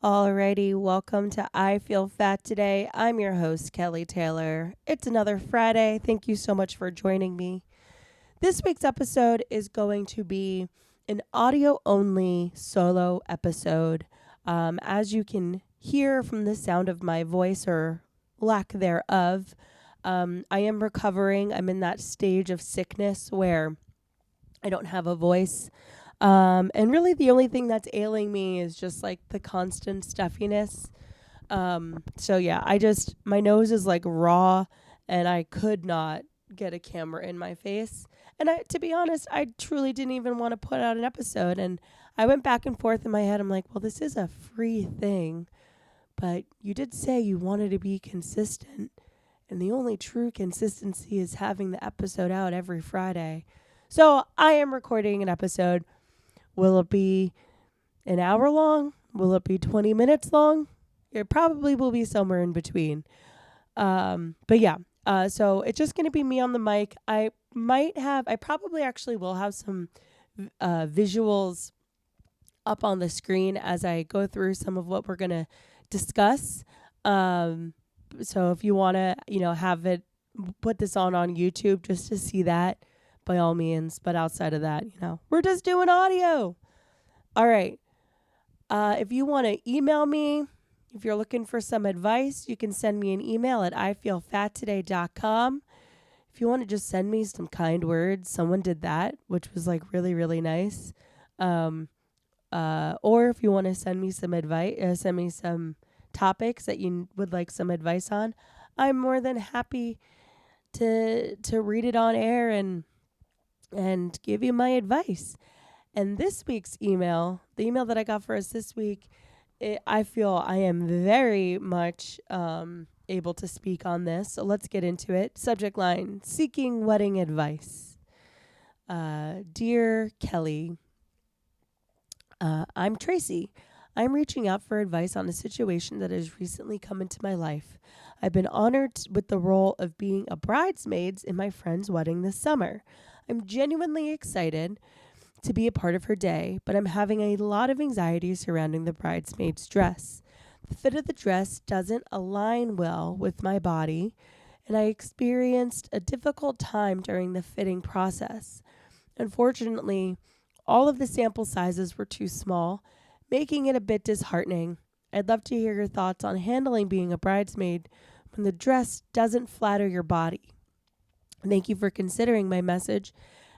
Alrighty, welcome to I Feel Fat Today. I'm your host, Kelly Taylor. It's another Friday. Thank you so much for joining me. This week's episode is going to be an audio only solo episode. As you can hear from the sound of my voice or lack thereof, I am recovering. I'm in that stage of sickness where I don't have a voice. And really the only thing that's ailing me is just like the constant stuffiness. So yeah, my nose is like raw and I could not get a camera in my face. And to be honest, I truly didn't even want to put out an episode. And I went back and forth in my head. I'm like, well, this is a free thing, but you did say you wanted to be consistent. And the only true consistency is having the episode out every Friday. So I am recording an episode. Will it be an hour long? Will it be 20 minutes long? It probably will be somewhere in between. But yeah, so it's just going to be me on the mic. I probably actually will have some visuals up on the screen as I go through some of what we're going to discuss. So if you want to, have it, put this on YouTube just to see that, by all means. But outside of that, we're just doing audio. All right. If you want to email me, if you're looking for some advice, you can send me an email at ifeelfattoday.com. If you want to just send me some kind words, someone did that, which was like really, really nice. Or if you want to send me some advice, send me some topics that you would like some advice on, I'm more than happy to read it on air and give you my advice. And this week's email, the email that I got for us this week, I feel I am very much able to speak on this. So let's get into it. Subject line, seeking wedding advice. Dear Kelly, I'm Tracy. I'm reaching out for advice on a situation that has recently come into my life. I've been honored with the role of being a bridesmaid in my friend's wedding this summer. I'm genuinely excited to be a part of her day, but I'm having a lot of anxiety surrounding the bridesmaid's dress. The fit of the dress doesn't align well with my body, and I experienced a difficult time during the fitting process. Unfortunately, all of the sample sizes were too small, making it a bit disheartening. I'd love to hear your thoughts on handling being a bridesmaid when the dress doesn't flatter your body. Thank you for considering my message,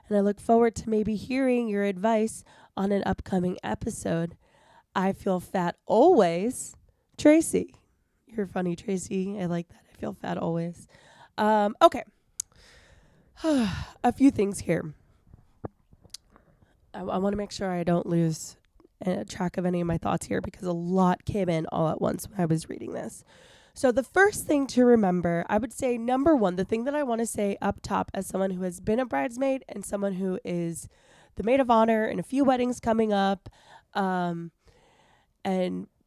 and I look forward to maybe hearing your advice on an upcoming episode. I feel fat always. Tracy. You're funny, Tracy. I like that. I feel fat always. Okay. A few things here. I want to make sure I don't lose track of any of my thoughts here because a lot came in all at once when I was reading this. So the first thing to remember, I would say number one, the thing that I want to say up top as someone who has been a bridesmaid and someone who is the maid of honor in a few weddings coming up, and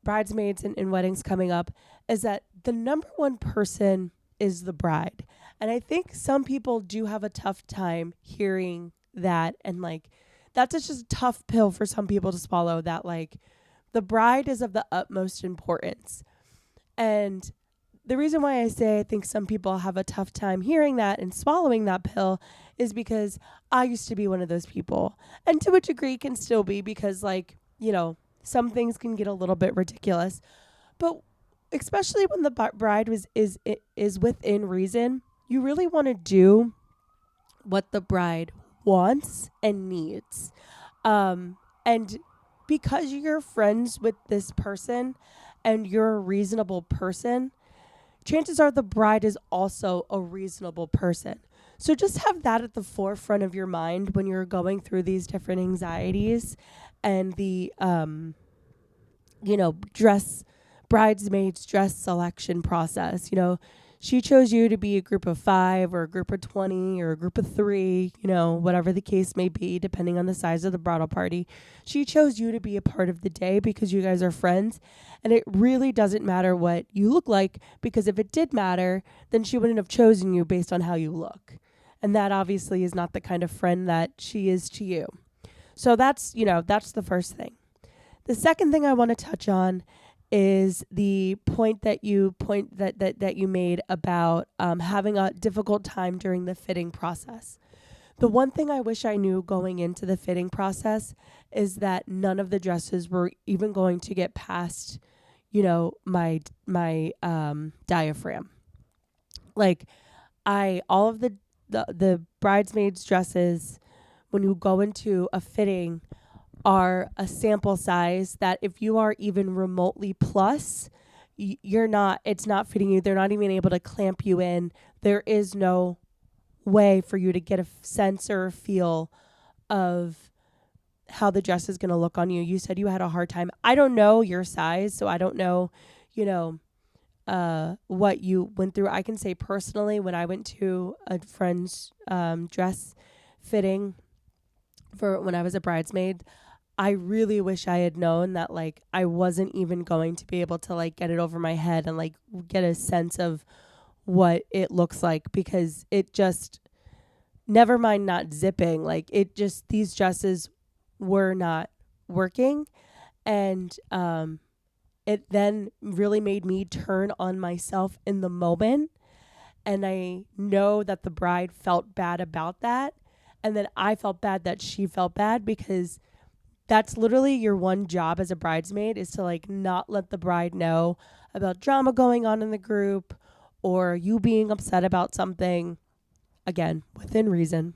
bridesmaids in weddings coming up, is that the number one person is the bride. And I think some people do have a tough time hearing that, and like that's just a tough pill for some people to swallow, that like the bride is of the utmost importance. And the reason why I say I think some people have a tough time hearing that and swallowing that pill is because I used to be one of those people. And to a degree can still be, because like, some things can get a little bit ridiculous. But especially when the bride is within reason, you really want to do what the bride wants and needs. And because you're friends with this person and you're a reasonable person, chances are the bride is also a reasonable person. So just have that at the forefront of your mind when you're going through these different anxieties and the, bridesmaids dress selection process. She chose you to be a group of 5 or a group of 20 or a group of 3, whatever the case may be, depending on the size of the bridal party. She chose you to be a part of the day because you guys are friends. And it really doesn't matter what you look like, because if it did matter, then she wouldn't have chosen you based on how you look. And that obviously is not the kind of friend that she is to you. So that's the first thing. The second thing I want to touch on is the point that you made about having a difficult time during the fitting process. The one thing I wish I knew going into the fitting process is that none of the dresses were even going to get past, my diaphragm. Like all of the bridesmaids dresses, when you go into a fitting, are a sample size that if you are even remotely plus, it's not fitting you. They're not even able to clamp you in. There is no way for you to get a sense or a feel of how the dress is going to look on you. You said you had a hard time. I don't know your size, so I don't know, what you went through. I can say personally, when I went to a friend's dress fitting for when I was a bridesmaid, I really wish I had known that I wasn't even going to be able to get it over my head and get a sense of what it looks like, because it just, never mind not zipping, these dresses were not working. And it then really made me turn on myself in the moment. And I know that the bride felt bad about that. And then I felt bad that she felt bad, because that's literally your one job as a bridesmaid, is to not let the bride know about drama going on in the group or you being upset about something, again, within reason.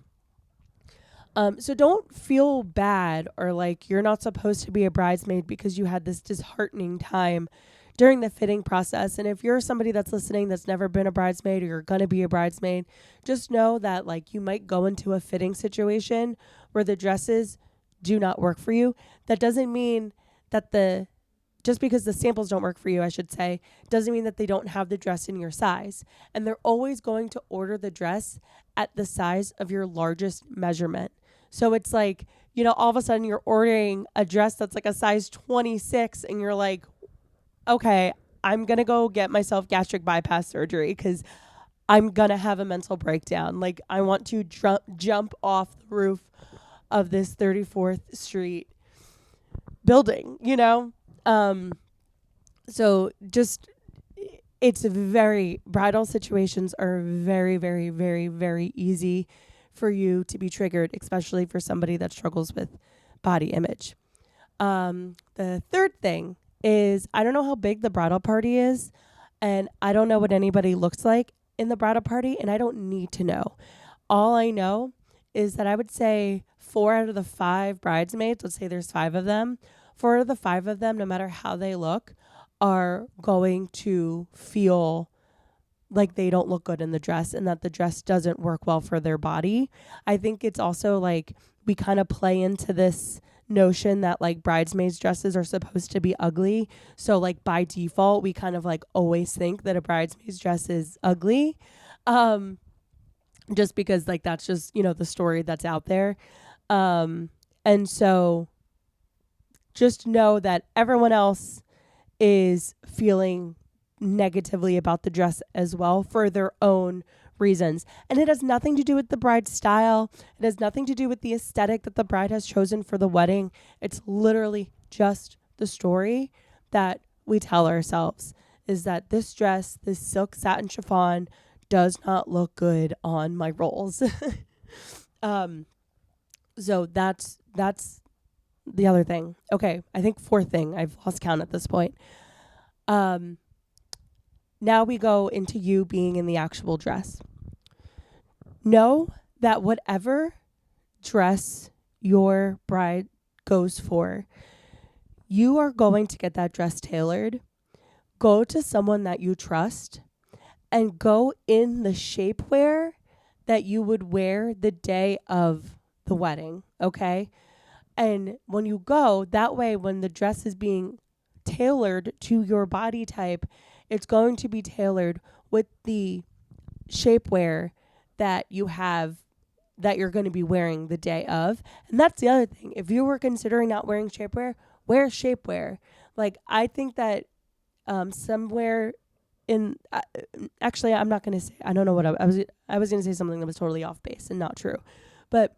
So don't feel bad or you're not supposed to be a bridesmaid because you had this disheartening time during the fitting process. And if you're somebody that's listening that's never been a bridesmaid, or you're going to be a bridesmaid, just know that you might go into a fitting situation where the dresses do not work for you. That doesn't mean that just because the samples don't work for you, I should say, doesn't mean that they don't have the dress in your size. And they're always going to order the dress at the size of your largest measurement. So it's all of a sudden you're ordering a dress that's a size 26 and you're like, okay, I'm going to go get myself gastric bypass surgery because I'm going to have a mental breakdown. I want to jump off the roof of this 34th Street building, So just, bridal situations are very, very, very, very easy for you to be triggered, especially for somebody that struggles with body image. The third thing is, I don't know how big the bridal party is, and I don't know what anybody looks like in the bridal party, and I don't need to know. All I know is that I would say 4 out of the 5 bridesmaids, let's say there's 5 of them, 4 out of the 5 of them, no matter how they look, are going to feel like they don't look good in the dress and that the dress doesn't work well for their body. I think it's also we kind of play into this notion that bridesmaids dresses are supposed to be ugly. So by default, we kind of always think that a bridesmaid's dress is ugly. Just because that's just, the story that's out there. And so just know that everyone else is feeling negatively about the dress as well for their own reasons. And it has nothing to do with the bride's style. It has nothing to do with the aesthetic that the bride has chosen for the wedding. It's literally just the story that we tell ourselves, is that this dress, this silk satin chiffon, does not look good on my rolls. So that's the other thing. Okay, I think fourth thing. I've lost count at this point. Now we go into you being in the actual dress. Know that whatever dress your bride goes for, you are going to get that dress tailored. Go to someone that you trust and go in the shapewear that you would wear the day of the wedding, okay? And when you go, that way when the dress is being tailored to your body type, it's going to be tailored with the shapewear that you have, that you're going to be wearing the day of. And that's the other thing. If you were considering not wearing shapewear, wear shapewear. I think that somewhere in actually, I'm not going to say, I don't know what I was going to say something that was totally off base and not true. But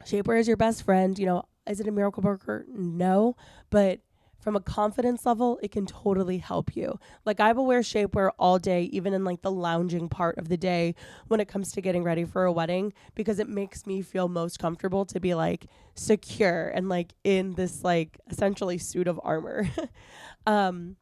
shapewear is your best friend. Is it a miracle worker? No. But from a confidence level, it can totally help you. Like I will wear shapewear all day, even in like the lounging part of the day when it comes to getting ready for a wedding, because it makes me feel most comfortable to be like secure and like in this like essentially suit of armor. um,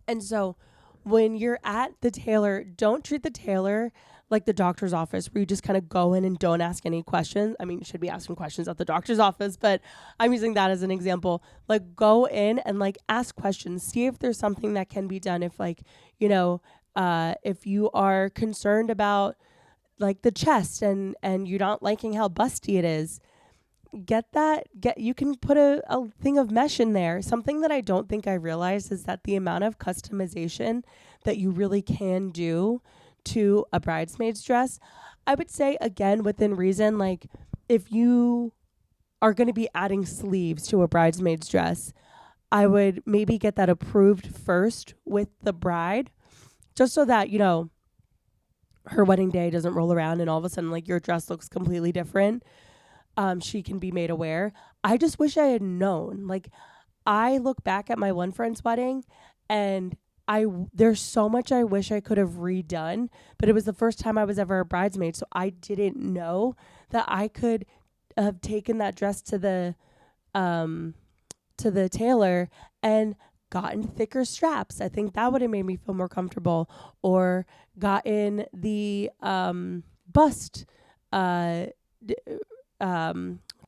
and so when you're at the tailor, don't treat the tailor like the doctor's office where you just kind of go in and don't ask any questions. I mean, you should be asking questions at the doctor's office, but I'm using that as an example. Like go in and like ask questions, see if there's something that can be done. If like, if you are concerned about like the chest and you're not liking how busty it is, you can put a thing of mesh in there. Something that I don't think I realized is that the amount of customization that you really can do to a bridesmaid's dress, I would say again within reason, like if you are going to be adding sleeves to a bridesmaid's dress, I would maybe get that approved first with the bride, just so that, her wedding day doesn't roll around and all of a sudden like your dress looks completely different. She can be made aware. I just wish I had known. Like I look back at my one friend's wedding and there's so much I wish I could have redone, but it was the first time I was ever a bridesmaid, so I didn't know that I could have taken that dress to the tailor and gotten thicker straps. I think that would have made me feel more comfortable, or gotten the bust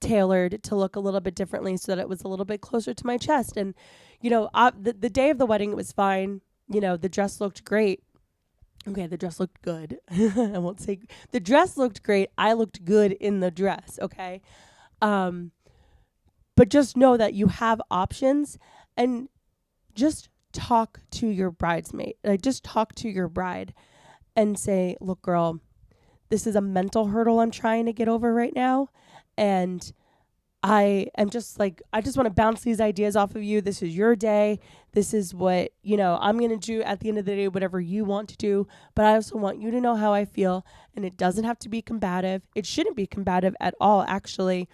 tailored to look a little bit differently so that it was a little bit closer to my chest. And the day of the wedding, it was fine. The dress looked great. Okay, the dress looked good. I won't say the dress looked great. I looked good in the dress, okay? But just know that you have options, and just talk to your bridesmaid. Like just talk to your bride and say, "Look, girl, this is a mental hurdle I'm trying to get over right now, and I just want to bounce these ideas off of you. This is your day. This is what, I'm going to do at the end of the day, whatever you want to do. But I also want you to know how I feel. And it doesn't have to be combative. It shouldn't be combative at all, actually.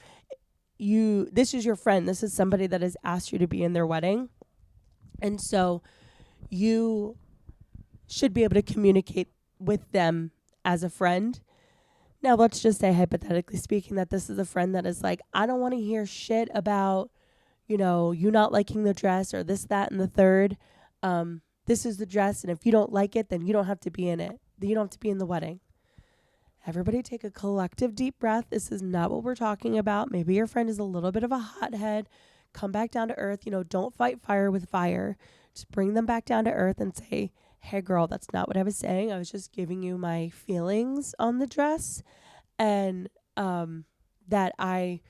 This is your friend. This is somebody that has asked you to be in their wedding. And so you should be able to communicate with them as a friend. Now, let's just say, hypothetically speaking, that this is a friend that is like, I don't want to hear shit about, you not liking the dress or this, that, and the third. This is the dress, and if you don't like it, then you don't have to be in it. You don't have to be in the wedding. Everybody take a collective deep breath. This is not what we're talking about. Maybe your friend is a little bit of a hothead. Come back down to earth. Don't fight fire with fire. Just bring them back down to earth and say, hey, girl, that's not what I was saying. I was just giving you my feelings on the dress, and that I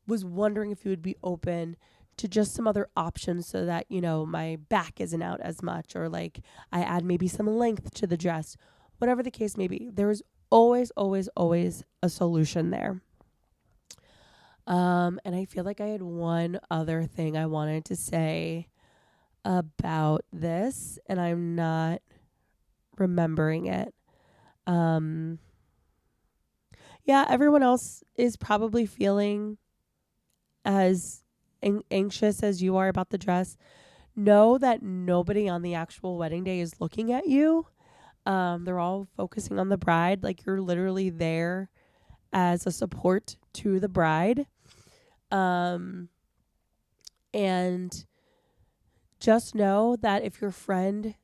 was wondering if you would be open to just some other options so that, my back isn't out as much, or like I add maybe some length to the dress, whatever the case may be. There is always, always, always a solution there. And I feel like I had one other thing I wanted to say about this, and I'm not remembering it. Everyone else is probably feeling as anxious as you are about the dress. Know that nobody on the actual wedding day is looking at you. They're all focusing on the bride. Like you're literally there as a support to the bride. And just know that if your friend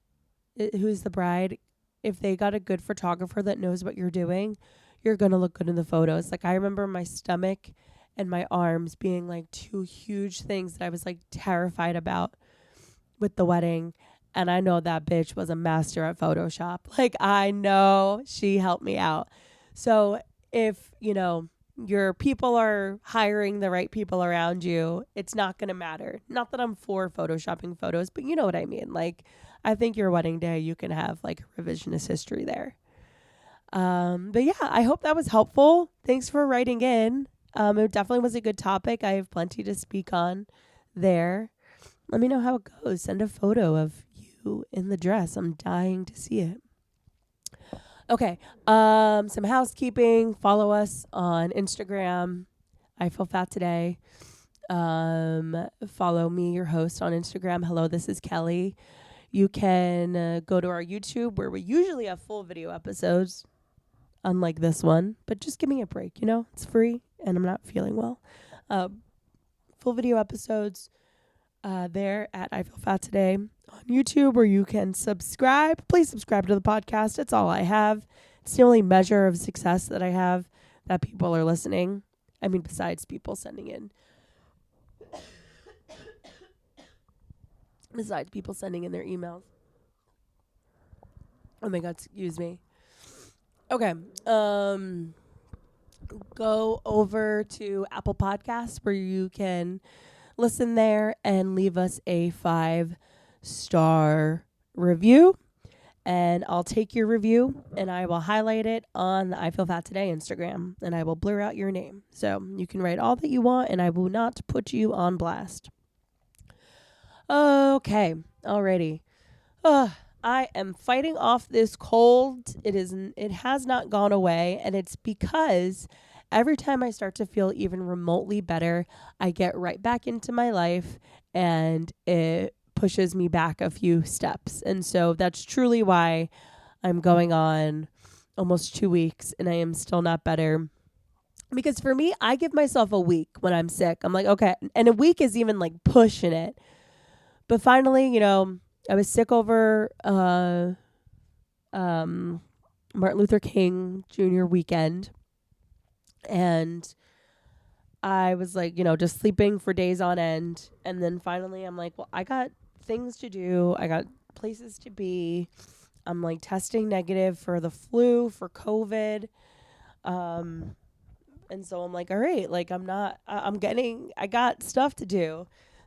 who's the bride, if they got a good photographer that knows what you're doing, you're going to look good in the photos. Like I remember my stomach and my arms being like two huge things that I was like terrified about with the wedding. And I know that bitch was a master at Photoshop. Like I know she helped me out. So if, your people are hiring the right people around you, it's not going to matter. Not that I'm for photoshopping photos, but you know what I mean? Like, I think your wedding day, you can have like revisionist history there. But yeah, I hope that was helpful. Thanks for writing in. It definitely was a good topic. I have plenty to speak on there. Let me know how it goes. Send a photo of you in the dress. I'm dying to see it. Okay. Some housekeeping. Follow us on Instagram. I Feel Fat Today. Follow me, your host, on Instagram. Hello, this is Kelly. You can go to our YouTube where we usually have full video episodes, unlike this one. But just give me a break, It's free and I'm not feeling well. Full video episodes there at I Feel Fat Today on YouTube, where you can subscribe. Please subscribe to the podcast. It's all I have. It's the only measure of success that I have, that people are listening. I mean, besides people sending in. Besides people sending in their emails. Oh my God, excuse me. Okay. Go over to Apple Podcasts, where you can listen there and leave us a 5-star review. And I'll take your review and I will highlight it on the I Feel Fat Today Instagram, and I will blur out your name. So you can write all that you want and I will not put you on blast. Okay, alrighty. I am fighting off this cold. It has not gone away, and it's because every time I start to feel even remotely better, I get right back into my life and it pushes me back a few steps. And so that's truly why I'm going on almost 2 weeks and I am still not better. Because for me, I give myself a week when I'm sick. I'm like, okay. And a week is even like pushing it. But finally, I was sick over Martin Luther King Jr. weekend. And I was like, just sleeping for days on end. And then finally I'm like, well, I got things to do. I got places to be. I'm like testing negative for the flu, for COVID. And so I'm like, all right, like I got stuff to do.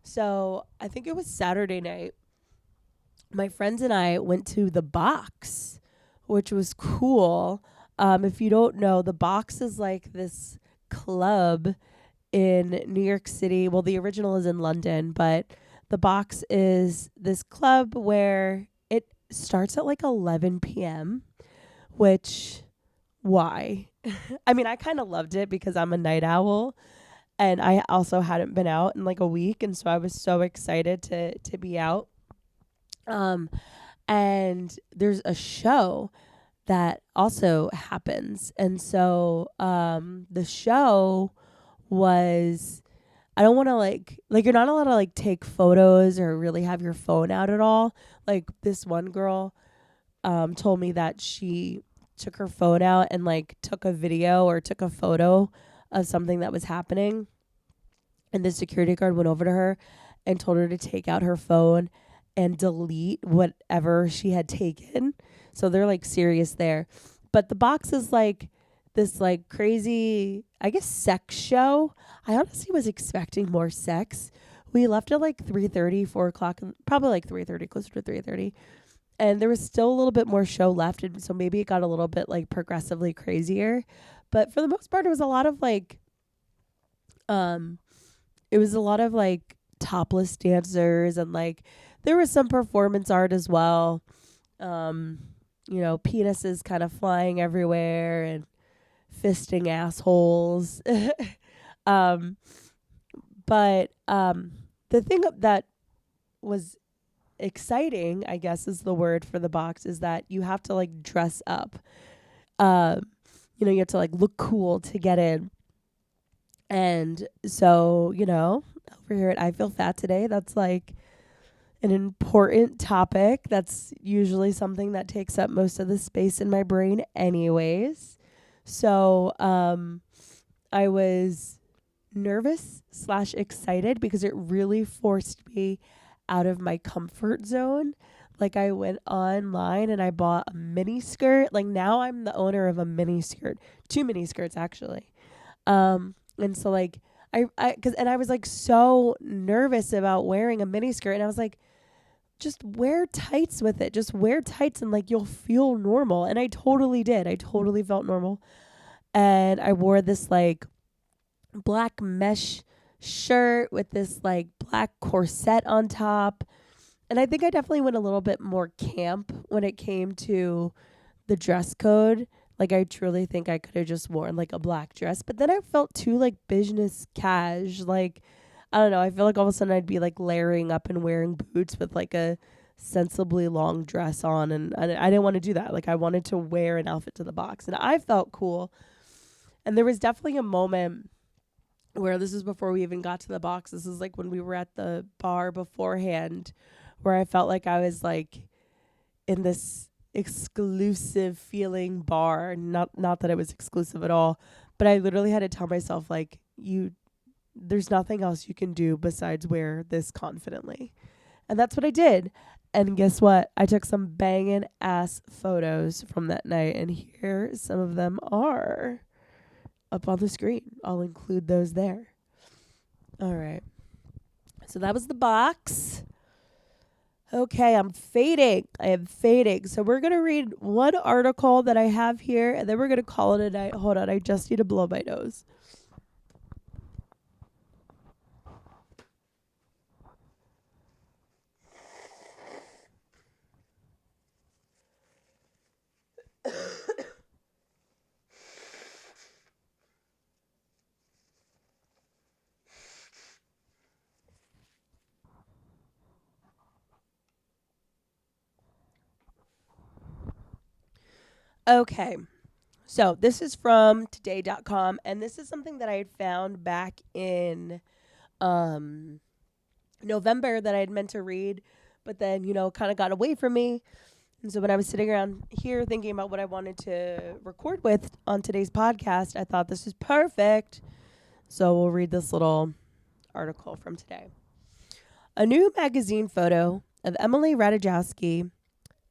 So I think it was Saturday night. My friends and I went to the Box, which was cool. If you don't know, the Box is like this club in New York City. Well, the original is in London, but the Box is this club where it starts at like 11 p.m., which, why? I mean, I kind of loved it because I'm a night owl. And I also hadn't been out in like a week. And so I was so excited to be out. And there's a show that also happens. And so the show was, I don't want to like you're not allowed to like take photos or really have your phone out at all. Like this one girl told me that she took her phone out and like took a video or took a photo of something that was happening, and the security guard went over to her and told her to take out her phone and delete whatever she had taken. So they're like serious there. But the Box is like this like crazy, I guess, sex show. I honestly was expecting more sex. We left at like 3:30, 4 o'clock, probably like 3:30, closer to 3:30. And there was still a little bit more show left. And so maybe it got a little bit like progressively crazier. But for the most part, it was a lot of like, topless dancers, and like there was some performance art as well. Penises kind of flying everywhere and fisting assholes. But the thing that was exciting, I guess is the word for the Box, is that you have to like dress up. You have to like look cool to get in. And so, over here at I Feel Fat Today, that's like an important topic. That's usually something that takes up most of the space in my brain anyways. So I was nervous/excited because it really forced me out of my comfort zone. Like I went online and I bought a mini skirt. Like now I'm the owner of a mini skirt, 2 mini skirts actually. And so like I was like so nervous about wearing a mini skirt, and I was like, just wear tights with it. Just wear tights and like you'll feel normal. And I totally did. I totally felt normal. And I wore this like black mesh shirt with this like black corset on top. And I think I definitely went a little bit more camp when it came to the dress code. Like I truly think I could have just worn like a black dress, but then I felt too like business cash. Like I don't know. I feel like all of a sudden I'd be like layering up and wearing boots with like a sensibly long dress on. And I didn't want to do that. Like I wanted to wear an outfit to the box. And I felt cool. And there was definitely a moment where this is before we even got to the box. This is like when we were at the bar beforehand where I felt like I was like in this exclusive feeling bar. Not that it was exclusive at all, but I literally had to tell myself like there's nothing else you can do besides wear this confidently. And that's what I did. And guess what? I took some banging ass photos from that night, and here some of them are up on the screen. I'll include those there. All right. So that was the box. Okay, I'm fading. I am fading. So we're going to read one article that I have here, and then we're going to call it a night. Hold on. I just need to blow my nose. Okay. So this is from today.com, and this is something that I had found back in November that I had meant to read, but then, kind of got away from me. And so when I was sitting around here thinking about what I wanted to record with on today's podcast, I thought this is perfect. So we'll read this little article from today. A new magazine photo of Emily Ratajkowski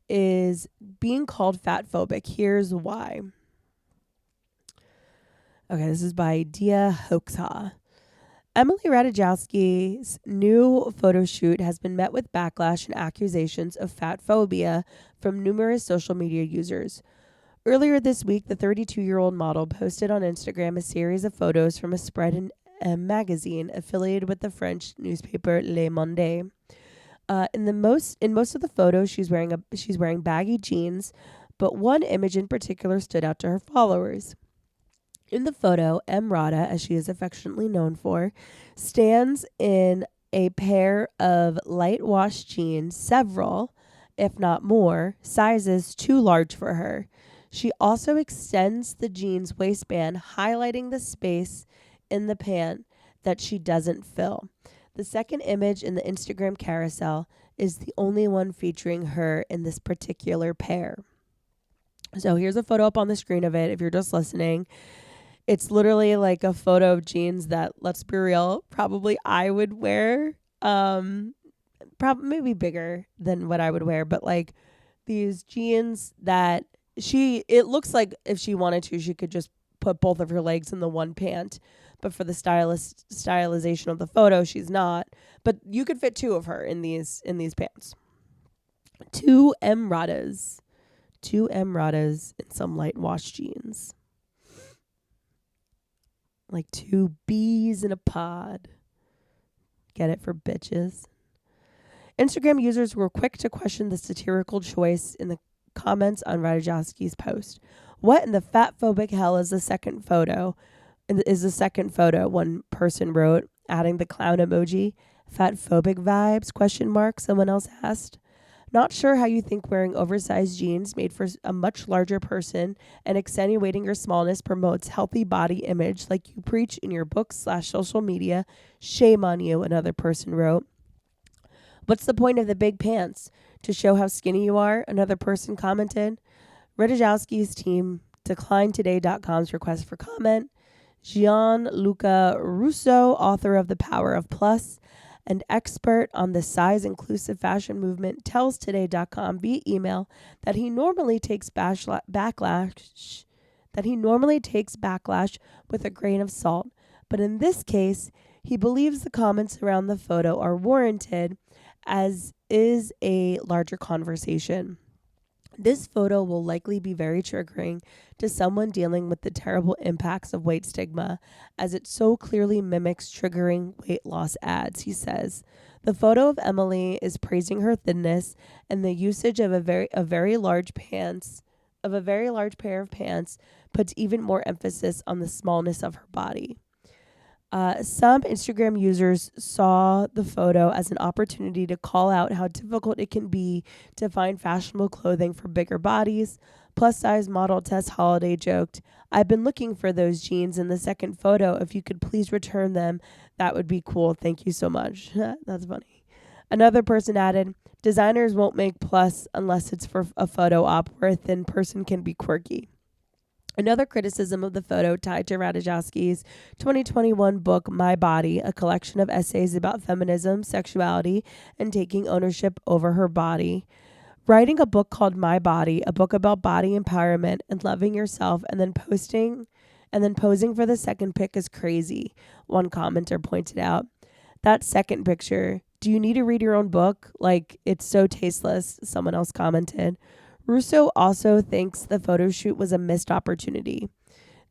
is being called fat phobic. Here's why. Okay, this is by Dia Hoxha. Emily Ratajkowski's new photo shoot has been met with backlash and accusations of fat phobia from numerous social media users. Earlier this week, the 32-year-old model posted on Instagram a series of photos from a spread in a magazine affiliated with the French newspaper Le Monde. In most of the photos, she's wearing baggy jeans, but one image in particular stood out to her followers. In the photo, M. Rada, as she is affectionately known for, stands in a pair of light wash jeans, several, if not more, sizes too large for her. She also extends the jeans waistband, highlighting the space in the pant that she doesn't fill. The second image in the Instagram carousel is the only one featuring her in this particular pair. So here's a photo up on the screen of it if you're just listening. It's literally like a photo of jeans that, let's be real, probably I would wear. Probably maybe bigger than what I would wear, but like these jeans that it looks like if she wanted to, she could just put both of her legs in the one pant. But for the stylization of the photo, she's not. But you could fit two of her in these pants. Two M Radas in some light wash jeans. Like two bees in a pod. Get it for bitches? Instagram users were quick to question the satirical choice in the comments on Ratajkowski's post. What in the fat phobic hell is the second photo? One person wrote, adding the clown emoji. Fat phobic vibes? Someone else asked. Not sure how you think wearing oversized jeans made for a much larger person and accentuating your smallness promotes healthy body image like you preach in your books/social media. Shame on you, another person wrote. What's the point of the big pants? To show how skinny you are? Another person commented. Ratajkowski's team declined Today.com's request for comment. Gianluca Russo, author of The Power of Plus and expert on the size-inclusive fashion movement, tells Today.com via email that he normally takes backlash with a grain of salt, but in this case, he believes the comments around the photo are warranted, as is a larger conversation. This photo will likely be very triggering to someone dealing with the terrible impacts of weight stigma, as it so clearly mimics triggering weight loss ads, he says. The photo of Emily is praising her thinness, and the usage of a very large pair of pants puts even more emphasis on the smallness of her body. Some Instagram users saw the photo as an opportunity to call out how difficult it can be to find fashionable clothing for bigger bodies. Plus size model Tess Holliday joked, "I've been looking for those jeans in the second photo. If you could please return them, that would be cool. Thank you so much." That's funny. Another person added, "Designers won't make plus unless it's for a photo op where a thin person can be quirky." Another criticism of the photo tied to Radajowski's 2021 book, My Body, a collection of essays about feminism, sexuality, and taking ownership over her body. Writing a book called My Body, a book about body empowerment and loving yourself, and then posing for the second pic is crazy, one commenter pointed out. That second picture, do you need to read your own book? Like, it's so tasteless, someone else commented. Russo also thinks the photo shoot was a missed opportunity.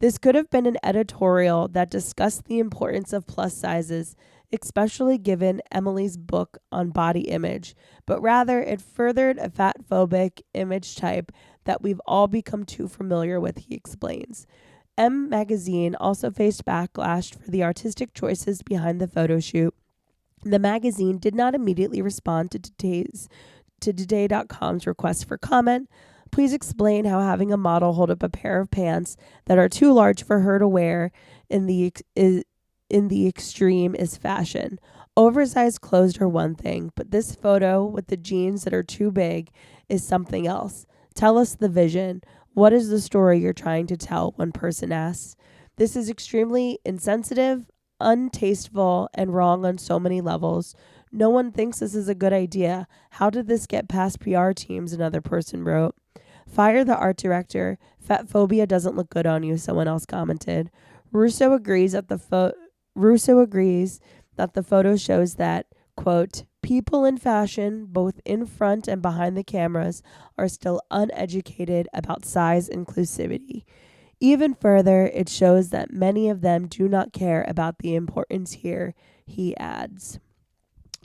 This could have been an editorial that discussed the importance of plus sizes, especially given Emily's book on body image, but rather it furthered a fat-phobic image type that we've all become too familiar with, he explains. M Magazine also faced backlash for the artistic choices behind the photo shoot. The magazine did not immediately respond to Today.com's request for comment. Please explain how having a model hold up a pair of pants that are too large for her to wear in the extreme is fashion. Oversized clothes are one thing, but this photo with the jeans that are too big is something else. Tell us the vision. What is the story you're trying to tell? One person asks. This is extremely insensitive, untasteful, and wrong on so many levels. No one thinks this is a good idea. How did this get past PR teams? Another person wrote. Fire the art director. Fat phobia doesn't look good on you, someone else commented. Russo agrees that the photo shows that, quote, people in fashion, both in front and behind the cameras, are still uneducated about size inclusivity. Even further, it shows that many of them do not care about the importance here, he adds.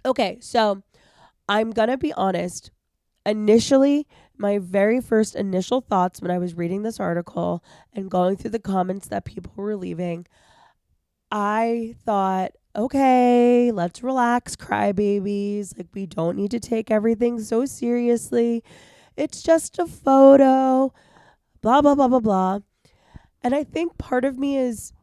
Okay, so I'm going to be honest. Initially, my very first initial thoughts when I was reading this article and going through the comments that people were leaving, I thought, okay, let's relax, crybabies. Like, we don't need to take everything so seriously. It's just a photo, blah, blah, blah, blah, blah. And I think part of me is,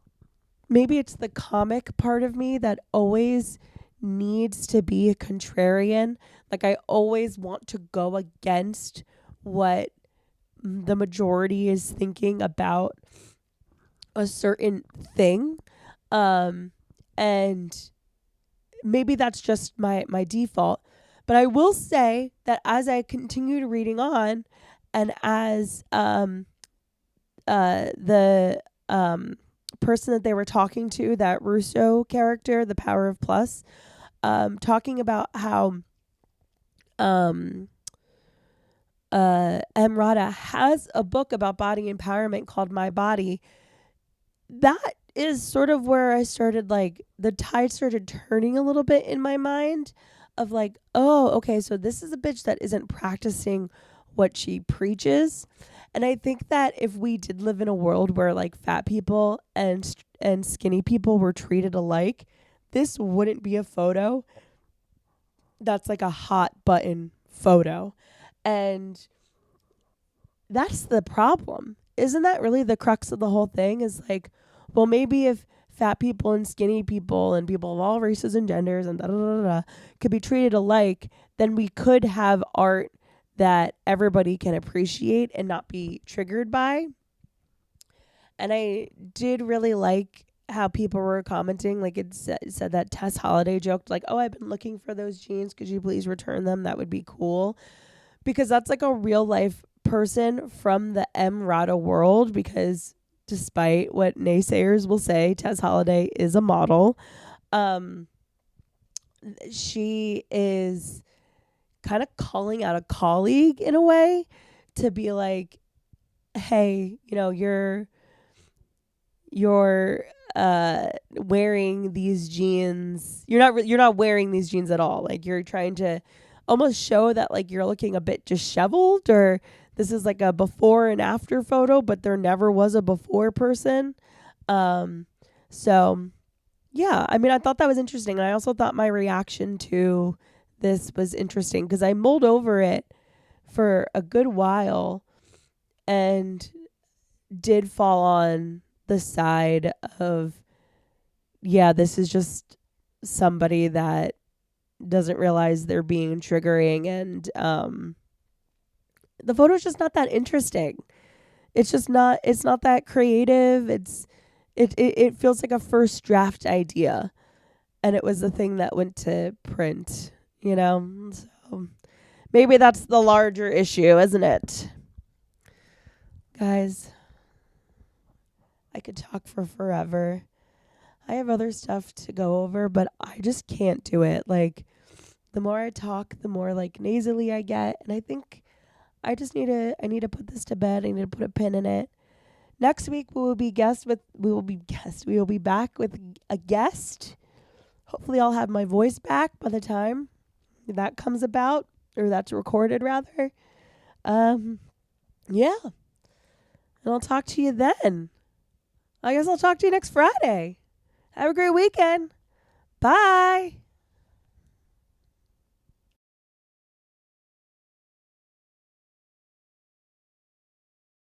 maybe it's the comic part of me that always needs to be a contrarian. Like, I always want to go against what the majority is thinking about a certain thing. And maybe that's just my default. But I will say that as I continued reading on, and as the person that they were talking to, that Russo character, the Power of Plus, talking about how Emrata has a book about body empowerment called My Body. That is sort of where I started, like, the tide started turning a little bit in my mind of like, oh, okay, so this is a bitch that isn't practicing what she preaches. And I think that if we did live in a world where like fat people and skinny people were treated alike, this wouldn't be a photo that's like a hot button photo. And that's the problem. Isn't that really the crux of the whole thing? Is like, well, maybe if fat people and skinny people and people of all races and genders and could be treated alike, then we could have art that everybody can appreciate and not be triggered by. And I did really like how people were commenting. Like, it said that Tess Holliday joked like, oh, I've been looking for those jeans. Could you please return them? That would be cool. Because that's like a real life person from the Emrata world. Because despite what naysayers will say, Tess Holliday is a model. She is kind of calling out a colleague in a way to be like, hey, you know, you're wearing these jeans. You're not wearing these jeans at all. Like, you're trying to almost show that like you're looking a bit disheveled, or this is like a before and after photo, but there never was a before person. So yeah, I mean, I thought that was interesting. And I also thought my reaction to this was interesting because I mulled over it for a good while and did fall on the side of, yeah, this is just somebody that doesn't realize they're being triggering, and the photo's just not that interesting. It's not that creative. It feels like a first draft idea, and it was the thing that went to print, you know? So maybe that's the larger issue, isn't it? Guys, I could talk for forever. I have other stuff to go over, but I just can't do it. Like, the more I talk, the more like nasally I get, and I think I need to put this to bed. I need to put a pin in it. Next week we will be back with a guest. Hopefully I'll have my voice back by the time that comes about, or that's recorded rather. Yeah. And I'll talk to you then. I guess I'll talk to you next Friday. Have a great weekend. Bye.